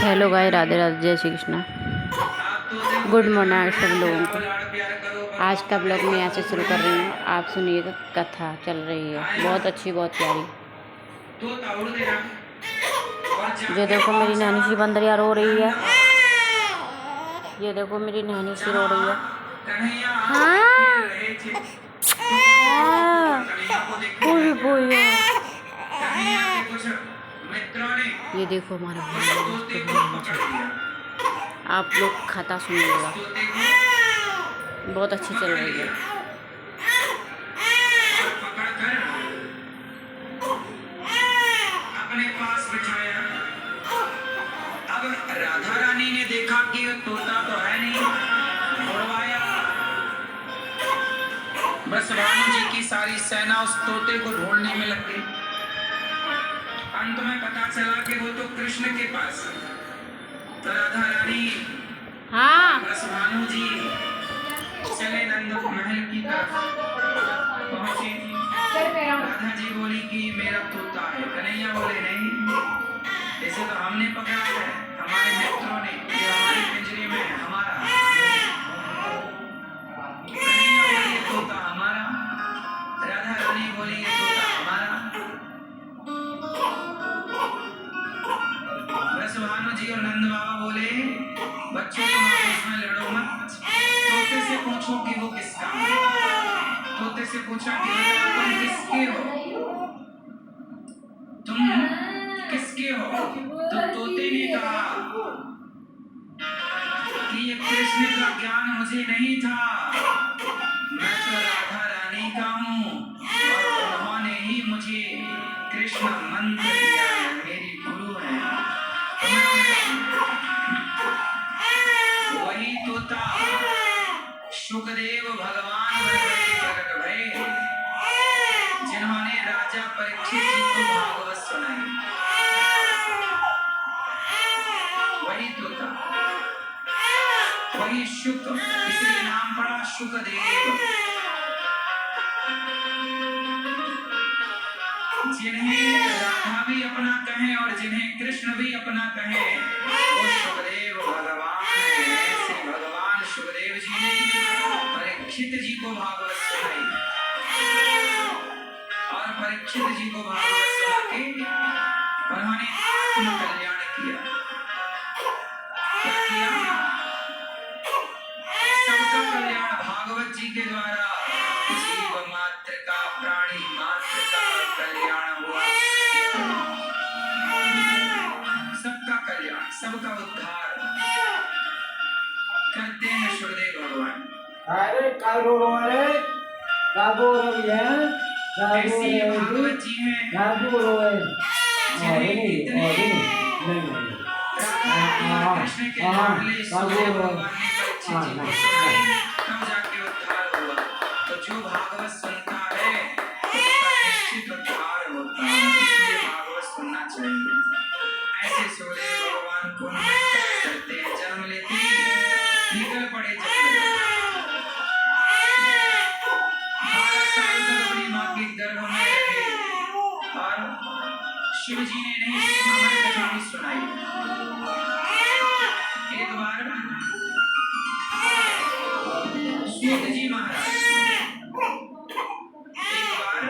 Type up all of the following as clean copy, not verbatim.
Hello गाय, राधे राधे, जय Shri Krishna. Good morning सभी लोगों को। आज का ब्लॉग मैं यहाँ से शुरू कर रही हूँ। आप सुनिएगा, कथा चल रही है बहुत अच्छी, बहुत प्यारी। जो देखो मेरी नैनी सी बंदरिया रो रही है। ये देखो मेरी नैनी सी रो रही है। हाँ, ये देखो हमारा आप लोग कथा सुनिएगा, बहुत अच्छी चल रही है। अपने पास बिठाया। अब राधा रानी ने देखा कि तोता तो है नहीं, उड़वाया। बस भानु जी की सारी सेना उस तोते को ढूंढने में लग गई। अंत में पता चला कि वो तो कृष्ण के पास। तो राधा रानी बस भानु जी चले नंद महल की तरफ पहुंचे। राधा जी बोली कि मेरा तोता है। कन्हैया बोले नहीं, इसे तो हमने पकड़ा है, हमारे मित्रों ने, ये हमारे पिंजरे में है, हमारा। कन्हैया बोले ये तोता हमारा। राधा रानी बोली ये तोता हमारा। बस भानु जी और नंद बाबा बोले बच्चों तुम आपस में लड़ो मत, तोते से पूछो कि वो किसका है। तोते से पूछा कि तुम किसके हो, तुम किसके हो। तो तोते ने कहा कि ये कृष्ण का ज्ञान मुझे नहीं था, मैं तो राधा रानी का हूँ और उन्होंने ही मुझे कृष्ण मंत्र दिया है, मेरी गुरु है। वही तोता सुखदेव भगवान प्रकट भये, जिन्होंने राजा परीक्षित जी को भागवत सुनाई। वही तोता, वही शुक, इसलिए नाम पड़ा शुकदेव। जिन्हें राधा भी अपना कहे और जिन्हें कृष्ण भी अपना कहे, वो सुखदेव भगवान है। ऐसे भगवान सुखदेव जी ने परीक्षित जी को भागवत सुनाई और परीक्षित जी को भागवत सुना के उन्होंने आत्म कल्याण किया। क्या किया? सबका कल्याण भागवत जी के द्वारा जीव मात्र का, प्राणी मात्र का कल्याण हुआ। सबका कल्याण, सबका उद्धार करते हैं सुखदेव भगवान। अरे कागो रोए, कागो रोए, ऐसी भागवत जी है, कागो रोए। जिन्हें इतने कृष्ण के लाडले सुखदेव भगवान ने परीक्षित जी को सुनाई, तब जाके उद्धार हुआ। तो जो भागवत सुनता है उसका निश्चित उद्धार होता है, इसलिए भागवत सुनना चाहिए। ऐसे सुखदेव भगवान को नमस्कार करते हैं, जन्म लेते ही निकल पड़े जंगल। 12 साल तक अपनी माँ के गर्भ में रहे और शिव जी ने नहीं हमारी कथा भी सुनाई। एक बार सूत जी महाराज, एक बार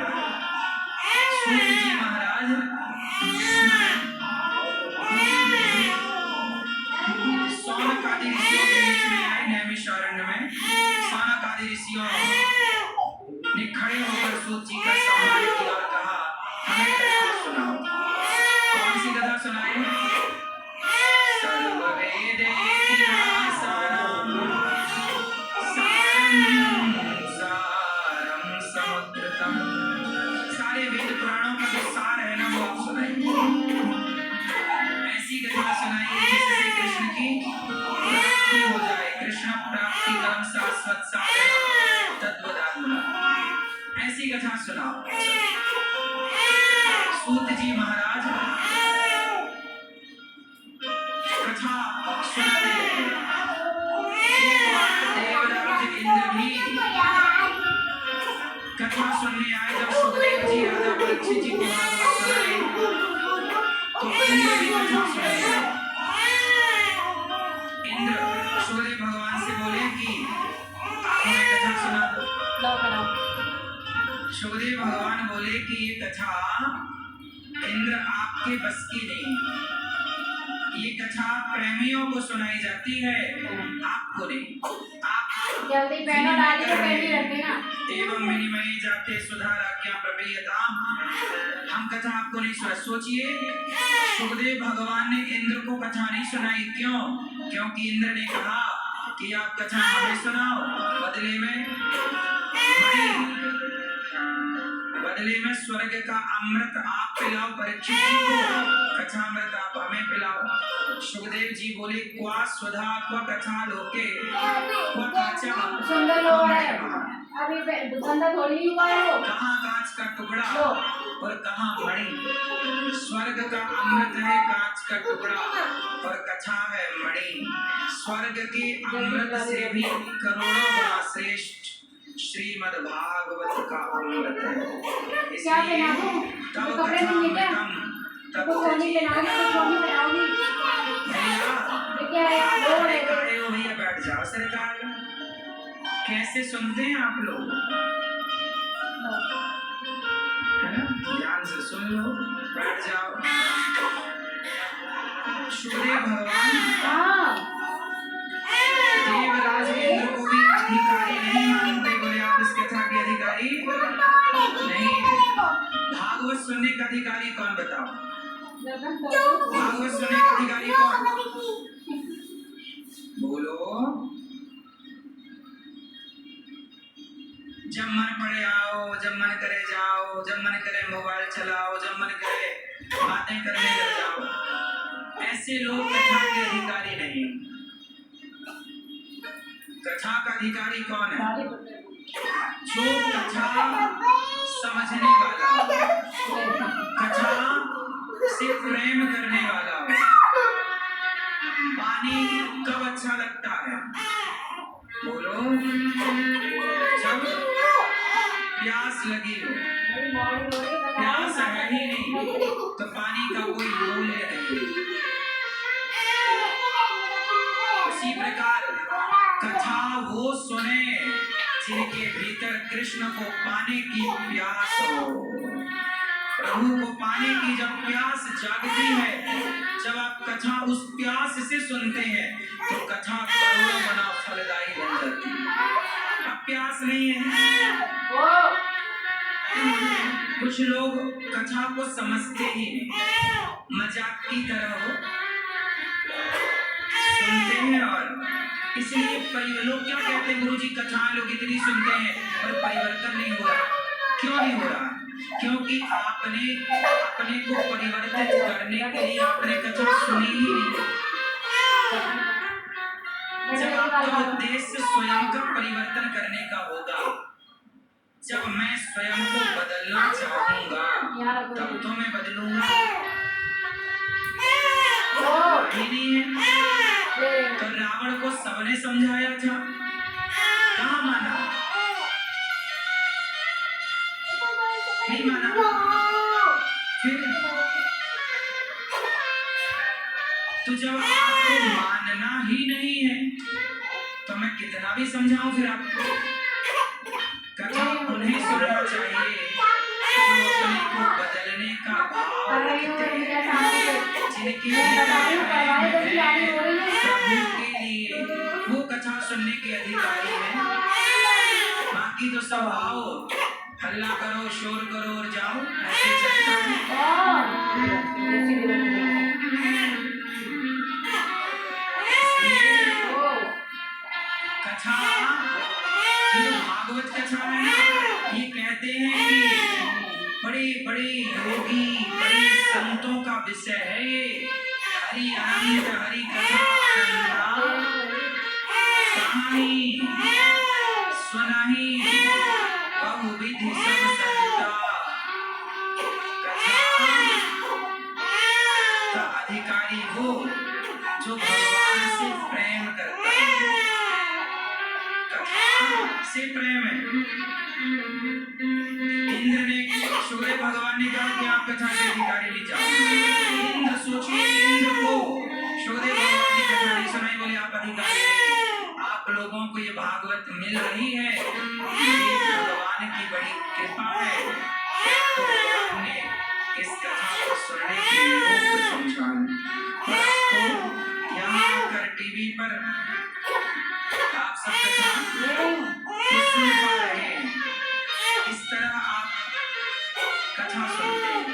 सूत जी महाराज सौनक आदि ऋषियों के बीच में आए। नैमिषारण्य में सौनक आदि ऋषियों ने खड़े होकर सूत जी का सम्मान किया और कहा हमें कथा सुनाओ। कौन सी कथा सुनाए? सर्ववेदेति सारम सारम समुद्रतम। सारे वेद पुराणों का जो सार है ना, वो आप सुनाइए। ऐसी कथा सुनाइए जिससे कृष्ण की प्राप्ति हो जाए। कृष्ण प्राप्ति कर्म शाश्वत साधन तत्वदात्मना, ऐसी कथा सुनाओ। सूत जी महाराज कथा सुनाने लगे। एक बार देवराज इंद्र भी कथा सुनने आए। जब सुखदेव जी राजा परीक्षित जी को भागवत सुनाए तो इंद्र भी कथा सुनाए। इंद्र आपके बस की नहीं। ये कथा प्रेमियों को सुनाई जाती है, आपको नहीं। आप जल्दी पहनो, डाली तो पहनी रहते ना। एवं विनिमय जाते सुधाराज्ञा प्रपेयताम। हम कथा आपको नहीं सुना। सोचिए, सुखदेव भगवान ने इंद्र को कथा नहीं सुनाई। क्यों? क्योंकि इंद्र ने कहा कि आप कथा हमें सुनाओ, बदले में स्वर्ग का अमृत आप पिलाओ परीक्षित जी को, कथा अमृत आप हमें पिलाओ। सुखदेव जी बोले, क्वा स्वधा क्वा कथा लोके क्वा काचा। सुंदर लोग है, अभी दुकानदार थोड़ी हुआ है वो। कहाँ कांच का टुकड़ा और कहाँ मणि। स्वर्ग का अमृत है कांच का टुकड़ा और कथा है मणि। स्वर्ग के अमृत से भी करोड़ों गुना श्रेष्ठ श्रीमद् भागवत का अमृत है। क्या पहना दूं? तब कपड़े नहीं है क्या? तब सोनी पहनाओगी तो सोनी पहनाओगी। क्या है? दो है। खड़े हो भैया, बैठ जाओ। सरकार कैसे सुनते हैं आप लोग, है ना? ध्यान से सुन लो, बैठ जाओ। सुखदेव भगवान देवराज इंद्र को भी अधिकारी नहीं मानते। बोले, आप इस कथा के अधिकारी नहीं। भागवत सुनने का अधिकारी कौन, बताओ? भागवत सुनने का अधिकारी कौन? बोलो। जब मन पड़े आओ, जब मन करे जाओ, जब मन करे मोबाइल चलाओ, जब मन करे बातें करने लग जाओ। ऐसे लोग कथा के अधिकारी नहीं। कथा का अधिकारी कौन है? जो कथा समझने वाला, कथा से प्रेम करने वाला हो। पानी कब अच्छा लगता है? बोलो। जब प्यास लगी हो। प्यास है ही नहीं तो पानी का कोई मूल्य नहीं। उसी प्रकार कथा वो सुने जिनके भीतर कृष्ण को पाने की प्यास हो। प्रभु को पाने की जब प्यास जागती है, जब आप कथा उस प्यास से सुनते हैं तो कथा करोड़ों गुना फलदायी बन जाती है। अब प्यास नहीं है। कुछ लोग कथा को समझते ही नहीं, मजाक की तरह हो सुनते हैं। और इसलिए लोग क्या कहते हैं, गुरुजी कथाएं लोग इतनी सुनते हैं और परिवर्तन नहीं हो रहा। क्यों नहीं हो रहा? क्योंकि आपने अपने को परिवर्तित करने के लिए आपने कथा सुनी ही नहीं। जब आपका उद्देश्य स्वयं का परिवर्तन करने का होगा, जब मैं स्वयं को बदलना चाहूंगा तब तो मैं बदलूंगा। ही नहीं है तो रावण को सबने समझाया था, कहाँ माना? नहीं माना। फिर तो जब आपको मानना ही नहीं है तो मैं कितना भी समझाऊं फिर आपको। कथा उन्हें सुनना चाहिए जो अपने को बदलने का भाव रखते हैं, जिनकी प्रभु के लिए वो कथा सुनने के अधिकारी हैं। बाकी तो सब आओ, हल्ला करो, शोर करो और जाओ, ऐसे चलता है। कथा, ये भागवत कथा है ना, ये कहते हैं कि बड़े बड़े योगी, बड़े संतों का विषय है। हरि आनंद, हरि कथा कहानी सुनाही बहुविधि सब संता। कथा का अधिकारी वो जो भगवान से प्रेम करता है। कथा से प्रेम है। इंद्र ने, सूर्य भगवान ने कहा कि आप कथा के अधिकारी नहीं जाओ। इंद्र सोचिए, इंद्र को सूर्य भगवान ने कथा नहीं सुनाई, बोले आप अधिकारी नहीं। आप लोगों को ये भागवत मिल रही है, ये भगवान की बड़ी कृपा है। तो भगवान ने इस कथा को सुनने के योग्य समझा है। और आपको यहाँ आकर टीवी पर आप सब कथा सुन पा रहे हैं। इस तरह आप कथा सुनते हैं।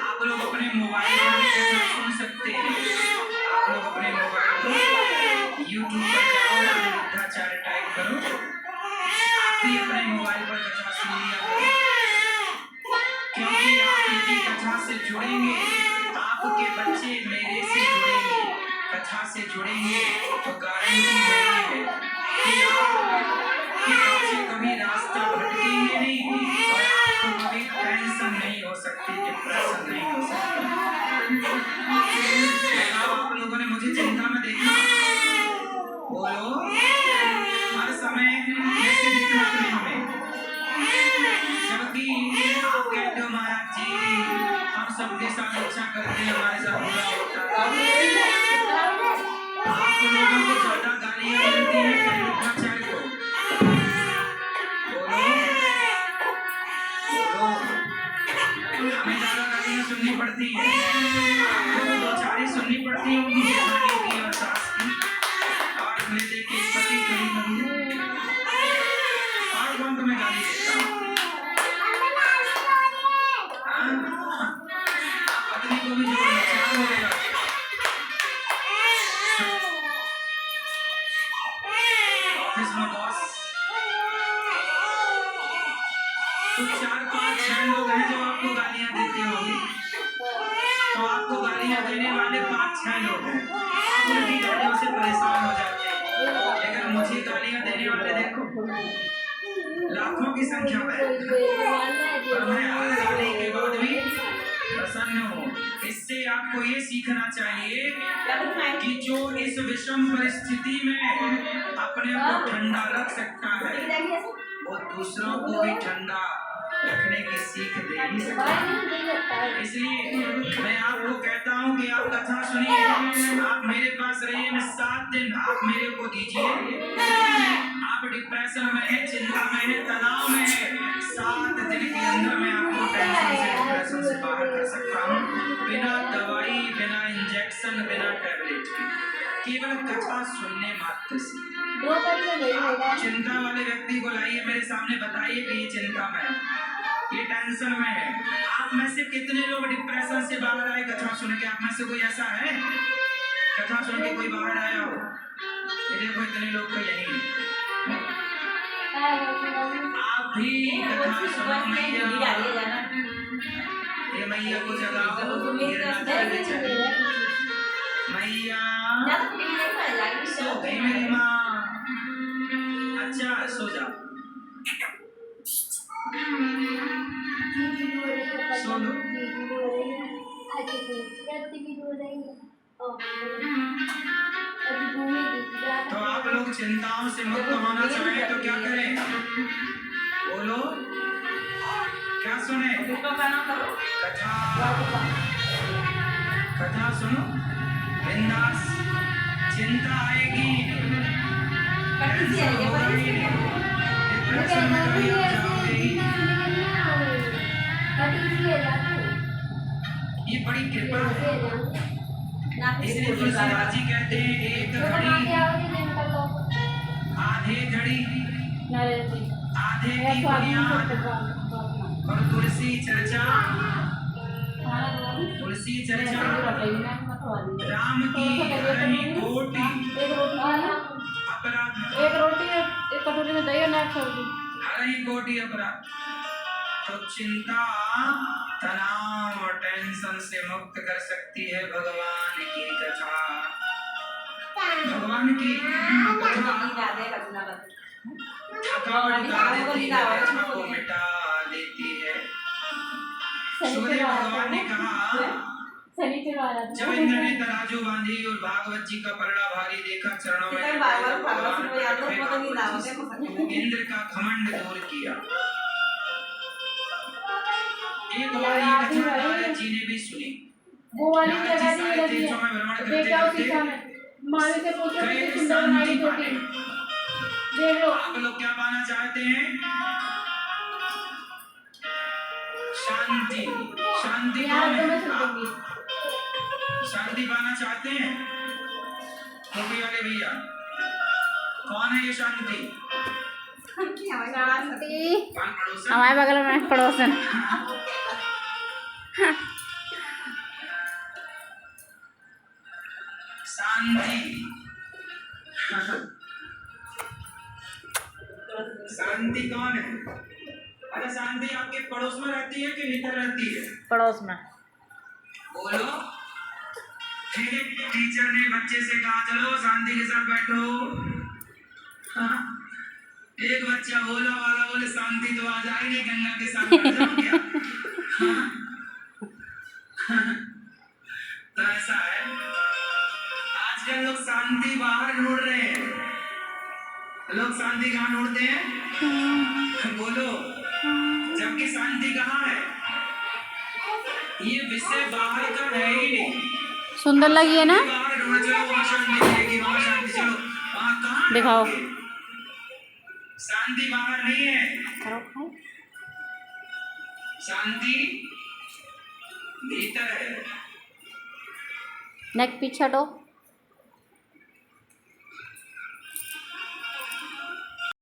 आप लोग अपने मोबाइल पर भी कथा सुन सकते हैं। आप लोग अपने मोबाइल पर YouTube पर जाओ और विरुद्धाचार्य टाइप करो। आप भी अपने मोबाइल पर कथा सुन लिया करो, क्योंकि आप यदि कथा से जुड़ेंगे, आपके बच्चे मेरे से जुड़ेंगे, कथा से जुड़ेंगे, तो गारंटी मेरी है कि आपके बच्चे कभी रास्ता भटकेंगे नहीं और आपको कभी टेंशन नहीं हो सकती, डिप्रेशन नहीं हो सकता। आप लोगों ने मुझे चिंता में देखा, बोलो हर समय कैसे देखा आपने हमें, जबकि आप कहते हो महाराज जी हम सबके साथ अच्छा करते हैं, हमारे साथ बुरा होता है। आप लोगों को ज्यादा गालियां मिलती हैं विरुद्धाचार्य को। बोलो बोलो, हमें ज्यादा गालियां सुननी पड़ती है, आपको तो दो चार ही सुननी पड़ती होंगी जेठानी की और सास की, और लेते के पति कभी कभी, और कौन तुम्हें गाली देता? पत्नी को भी जो नुकसान होगा। ऑफिस में बॉस तो 4-5-6 लोग हैं जो आपको गालियां देते होंगे, तो आपको गालियां देने वाले 5-6 लोग हैं, आप उनकी गालियों से परेशान हो जाते हैं। लेकिन मुझे गालियां देने वाले देखो लाखों की संख्या में, पर मैं हर गाली के बाद भी प्रसन्न हूँ। इससे आपको ये सीखना चाहिए कि जो इस विषम परिस्थिति में अपने को ठंडा रख सकता है, वो दूसरों को भी ठंडा रखने की सीख दे ही सकता है। इसलिए मैं आपको कहता हूँ कि आप कथा सुनिए, आप मेरे पास रहिए, मैं 7 दिन आप मेरे को दीजिए। आप डिप्रेशन में है, चिंता में है, तनाव में है, 7 दिन के अंदर मैं आपको टेंशन से, डिप्रेशन से बाहर कर सकता हूँ, बिना दवाई, बिना इंजेक्शन, बिना टैबलेट के, केवल कथा सुनने मात्र से। आप चिंता वाले व्यक्ति को लाइए मेरे सामने, बताइए कि ये चिंता में है, ये टेंशन में है। आप में से कितने लोग डिप्रेशन से बाहर आए कथा सुन के? आप में से कोई ऐसा है कथा सुन के कोई बाहर आया हो? ये देखो इतने लोग तो यही हैं। आप भी कथा सुनो। ये मैया को जगाओ, गिरना चाहिए चाहिए। मैया सो गई मेरी माँ, अच्छा सो जाओ, सो लो। तो आप लोग चिंताओं से मुक्त होना चाहें तो क्या करें? बोलो, क्या सुने? कथा, कथा सुनो, बिंदास। चिंता आएगी, टेंशन होगा ही नहीं, डिप्रेशन में कभी आप जाओगे ही। ये बड़ी कृपा है। इसलिए तुलसीदास जी कहते हैं एक घड़ी आधे घड़ी आधे की बुनियाद, और तुलसी चर्चा राम की हरही कोटि अपराध, एक रोटी एक कटोरी में दही और नाक सब्जी, हरही कोटि अपराध। तो चिंता, तनाव और टेंशन से मुक्त कर सकती है भगवान की कथा। भगवान की कथा थकावट उतार देती है, व्यथा को मिटा देती है। सुखदेव भगवान ने कहा, जब इंद्र ने तराजू बांधी और भागवत जी का पलड़ा भारी देखा, चरणों में इंद्र का घमंड दूर किया। एक बार ये कथा नारद जी ने भी सुनी। नारद जी सारे तीर्थों में भ्रमण करते करते गए शांति पाने। आप लोग क्या पाना चाहते हैं? शांति। शांति यार कौन तो मैं है? सुन आप दूंगी। शांति पाना चाहते हैं? टोपी वाले भैया, कौन है ये शांति? शांति कौन पड़ोसन? हमारे बगल में पड़ोसन। शांति। शांति कौन है? अच्छा, शांति आपके पड़ोस में रहती है कि भीतर रहती है? पड़ोस में। बोलो। टीचर ने बच्चे से कहा चलो शांति के साथ बैठो। हाँ? एक बच्चा बोला वाला बोले शांति तो आ जाएगी, गंगा के साथ बैठ जाओ क्या? हाँ? तो ऐसा है, आजकल लोग शांति बाहर ढूंढ रहे हैं। लोग शांति कहाँ ढूंढते हैं? बोलो। जबकि शांति कहाँ है? ये विषय बाहर का है ही नहीं। सुंदर लगी है ना? बाहर ढूंढ चलो, वहाँ शांति मिलेगी, वहाँ शांति, चलो वहाँ कहाँ दिखाओ। ढूंढोगे? शांति बाहर नहीं है, शांति भीतर है। नेक पीछे हटो।